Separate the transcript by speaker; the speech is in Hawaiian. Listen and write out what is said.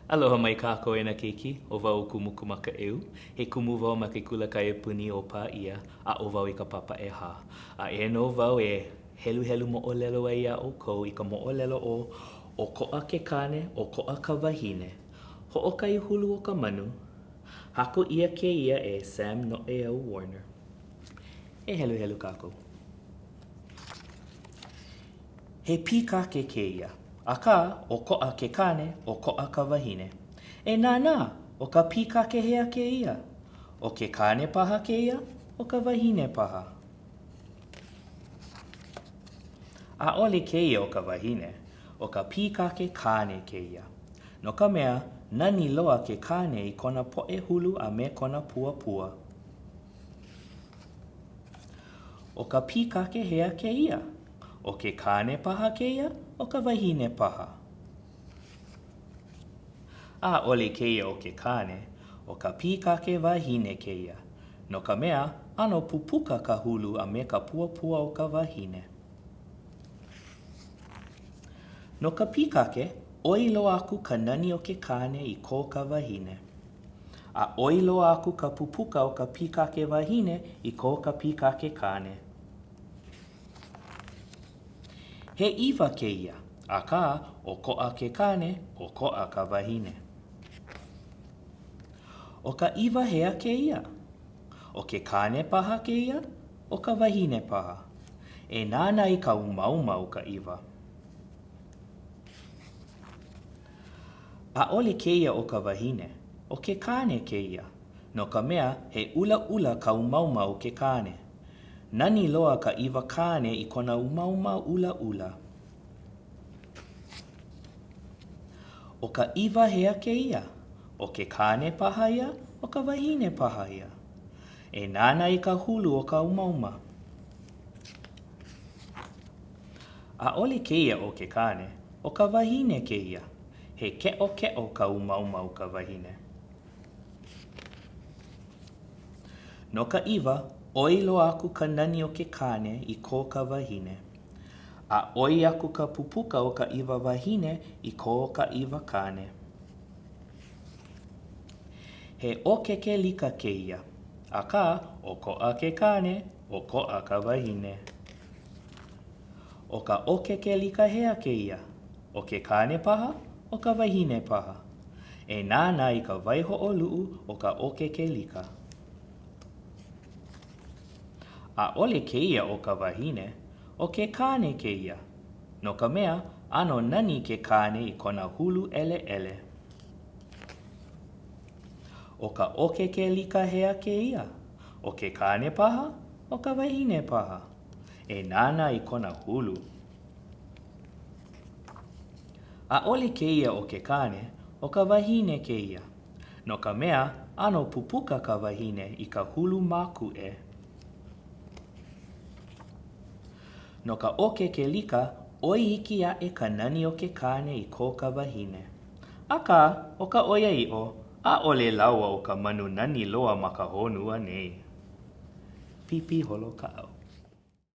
Speaker 1: Aloha mai kākou e na keiki, o wau kumuku maka eu. He kumu wau ma ke kula kai puni o pā ia, a o wau I ka papa e hā. A e no wau e helu helu mo o lelo ai a o kou I ka mo o lelo o ko'a ke kane, o ko'a ka wahine. Ho'okai hulu o ka manu, hako ia ke ia e Sam No'eau Warner. E helu helu kākou. He pīkake ke ia. A ka, o ko'a ke kane, o ko'a ka wahine. E nā, o ka pīkake hea ke ia. O ke kane paha ke ia, o ka wahine paha. A ole ke ia o ka wahine, o ka pīkake kane ke ia. No ka mea, nani loa ke kane I kona po'e hulu a me kona pua pua. O ka pīkake hea ke ia. O ke kane paha ke ia, o ka wahine paha. A ole ke ia o ke kane, o ka pīkake wahine ke ia. No ka mea, ano pupuka ka hulu a me ka pua pua o ka wahine. No ka pīkake, oilo aku ka nani o ke kane I ko ka wahine. A oilo aku ka pupuka o ka pīkake wahine I ko ka pīkake kane. He iwa ke ia, a ka o ko'a ke kane, o ko'a ka wahine. O ka iwa hea ke ia, o ke kane paha ke ia, o ka wahine paha. E nāna I ka umauma o ka iwa. A ole ke ia o ka wahine, o ke kane ke ia. No ka mea, he ula ula ka umauma o ke kane. Nani loa ka iwa kane I kona umauma ula ula. O ka iwa hea ke ia, o ke kane paha ia, o ka wahine paha ia. E nāna I ka hulu o ka umauma. A ole ke ia o ke kane, o ka wahine ke ia. He ke'o ka umauma o ka wahine. No ka iwa, oilo aku ka nani o ke kane I ko ka wahine. A oi aku ka pupuka o ka iwa wahine I ko ka iwa kane. He okeke lika ke ia. A ka, o ko'a ke kane, o ko'a ka wahine. O ka okeke lika hea ke ia. O ke kane paha, o ka wahine paha. E nāna I ka waiho'olu'u o ka okeke lika. A ole ke ia o ka wahine, o ke kane ke ia. No ka mea, ano nani ke kane I kona hulu ele ele. O ka okeke lika hea ke ia. O ke kane paha, o ka wahine paha. E nāna I kona hulu. A ole ke ia o ke kane, o ka wahine ke ia. No ka mea, ano pupuka ka wahine I ka hulu māku e. No ka okeke lika, oi iki a e ka nani o ke kane I ko ka wahine. A ka, o ka oia i'o, a ole laua o ka manu nani loa ma ka honua nei. Pipi holo ka au.